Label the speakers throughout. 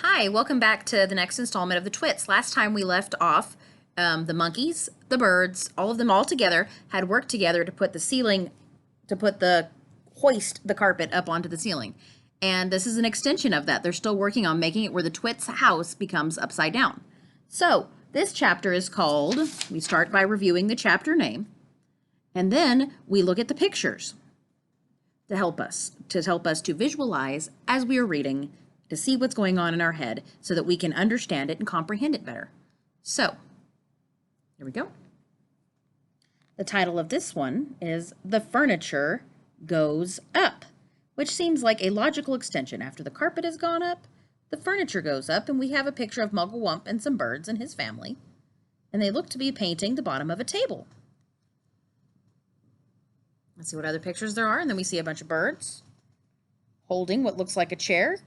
Speaker 1: Hi, welcome back to the next installment of the Twits. Last time we left off, the monkeys, the birds, all of them all together had worked together to put the hoist the carpet up onto the ceiling. And this is an extension of that. They're still working on making it where the Twits house becomes upside down. So this chapter is called, we start by reviewing the chapter name, and then we look at the pictures to help us to visualize as we are reading, to see what's going on in our head so that we can understand it and comprehend it better. So, here we go. The title of this one is The Furniture Goes Up, which seems like a logical extension. After the carpet has gone up, the furniture goes up, and we have a picture of Mugglewump and some birds and his family, and they look to be painting the bottom of a table. Let's see what other pictures there are, and then we see a bunch of birds holding what looks like a chair,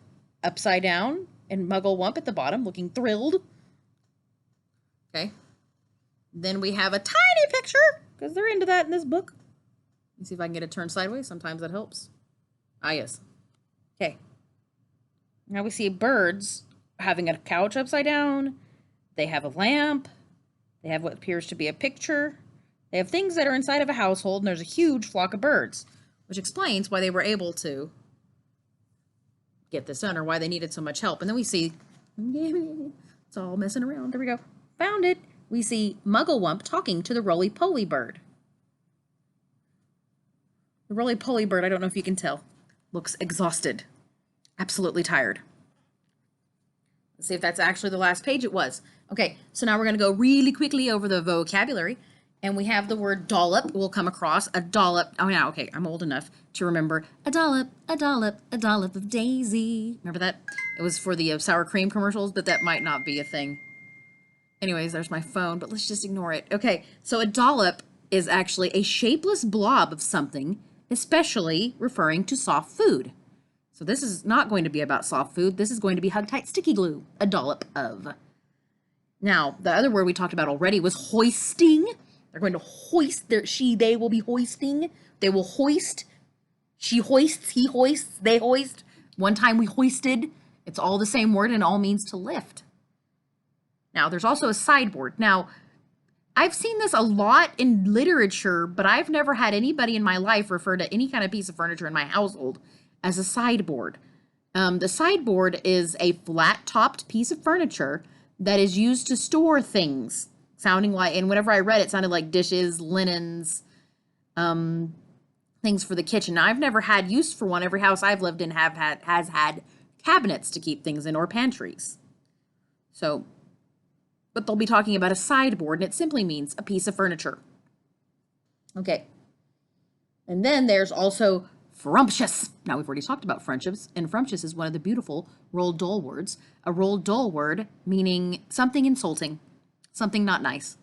Speaker 1: upside down, and Mugglewump at the bottom looking thrilled. Okay. Then we have a tiny picture, because they're into that in this book. Let me see if I can get it turned sideways. Sometimes that helps. Ah, yes. Okay. Now we see birds having a couch upside down. They have a lamp. They have what appears to be a picture. They have things that are inside of a household, and there's a huge flock of birds, which explains why they were able to get this done, or why they needed so much help. And then we see, it's all messing around. There we go. Found it. We see Mugglewump talking to the roly-poly bird. The roly-poly bird, I don't know if you can tell, looks exhausted. Absolutely tired. Let's see if that's actually the last page. It was. Okay, so now we're going to go really quickly over the vocabulary. And we have the word dollop. We'll come across a dollop. Oh, yeah, okay, I'm old enough to remember a dollop, a dollop, a dollop of daisy. Remember that? It was for the sour cream commercials, but that might not be a thing. Anyways, there's my phone, but let's just ignore it. Okay, so a dollop is actually a shapeless blob of something, especially referring to soft food. So this is not going to be about soft food. This is going to be hug-tight sticky glue, a dollop of. Now, the other word we talked about already was hoisting. They're going to hoist. They will be hoisting. They will hoist. She hoists, he hoists, they hoist. One time we hoisted. It's all the same word and all means to lift. Now, there's also a sideboard. Now, I've seen this a lot in literature, but I've never had anybody in my life refer to any kind of piece of furniture in my household as a sideboard. The sideboard is a flat-topped piece of furniture that is used to store things. Sounding like, and whenever I read it, sounded like dishes, linens, things for the kitchen. Now, I've never had use for one. Every house I've lived in has had cabinets to keep things in, or pantries. So, but they'll be talking about a sideboard, and it simply means a piece of furniture. Okay. And then there's also frumptious. Now, we've already talked about frumptious, and frumptious is one of the beautiful Roald Dahl words. A Roald Dahl word meaning something insulting. Something not nice.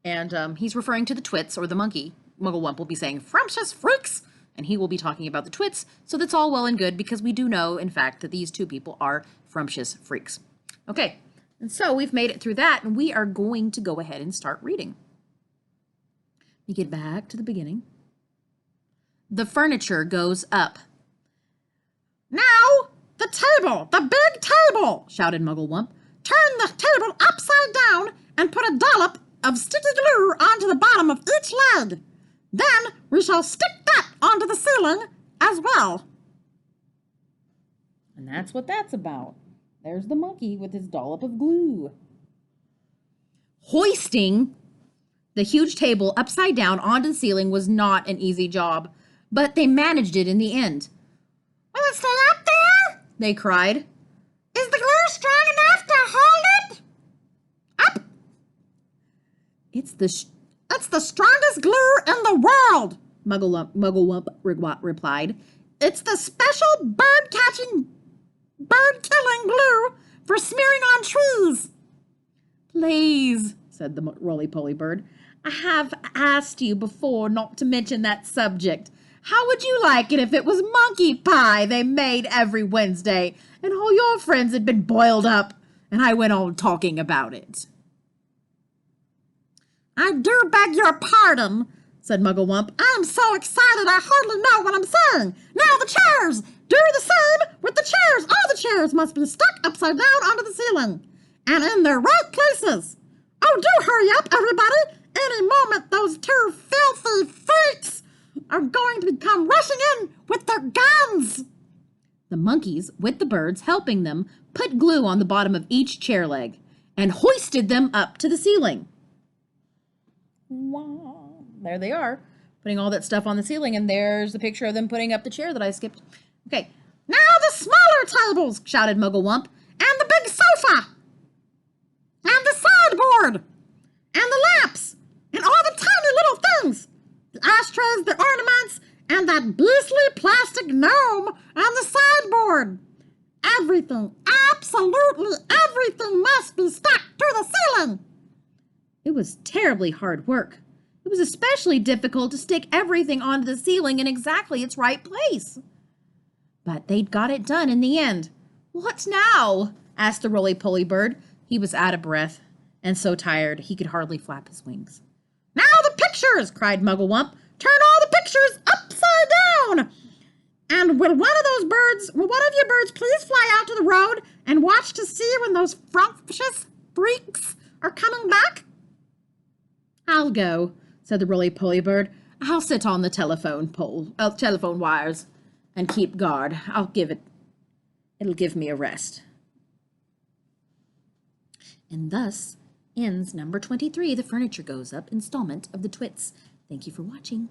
Speaker 1: And he's referring to the Twits, or the monkey. Mugglewump will be saying, "Frumptious freaks!" And he will be talking about the Twits. So that's all well and good, because we do know, in fact, that these two people are frumptious freaks. Okay, and so we've made it through that, and we are going to go ahead and start reading. We get back to the beginning. The furniture goes up. "Now, the table! The big table!" shouted Mugglewump. "Turn the table upside down and put a dollop of sticky glue onto the bottom of each leg. Then we shall stick that onto the ceiling as well." And that's what that's about. There's the monkey with his dollop of glue. Hoisting the huge table upside down onto the ceiling was not an easy job, but they managed it in the end. "Will it stay up there?" they cried. "Is the glue strong enough to hold it?" "Up." It's the strongest glue in the world," Mugglewump replied. "It's the special bird-killing glue for smearing on trees." "Please," said the roly-poly bird, "I have asked you before not to mention that subject. How would you like it if it was monkey pie they made every Wednesday, and all your friends had been boiled up, and I went on talking about it?" "I do beg your pardon," said Mugglewump. "I'm so excited I hardly know what I'm saying. Now the chairs! Do the same with the chairs! All the chairs!
Speaker 2: must be stuck upside down onto the ceiling and in their right places. Oh, do hurry up, everybody. Any moment, those two filthy freaks are going to come rushing in with their guns.
Speaker 1: The monkeys, with the birds helping them, put glue on the bottom of each chair leg and hoisted them up to the ceiling. Wow. There they are, putting all that stuff on the ceiling, and there's the picture of them putting up the chair that I skipped. Okay.
Speaker 2: Now the smaller tables,
Speaker 1: Shouted Mugglewump.
Speaker 2: and the big sofa, and the sideboard, and the lamps, and all the tiny little things, the ashtrays, the ornaments, and that beastly plastic gnome on the sideboard. Everything, absolutely everything must be stuck to the ceiling.
Speaker 1: It was terribly hard work. It was especially difficult to stick everything onto the ceiling in exactly its right place. But they'd got it done in the end. What now? Asked the roly-poly bird. He was out of breath and so tired he could hardly flap his wings.
Speaker 2: Now the pictures, cried Mugglewump. Turn all the pictures upside down. And will one of your birds please fly out to the road and watch to see when those frumptious freaks are coming back?
Speaker 1: I'll go, said the roly-poly bird. I'll sit on the telephone wires and keep guard. It'll give me a rest. And thus ends number 23, The Furniture Goes Up installment of the Twits. Thank you for watching.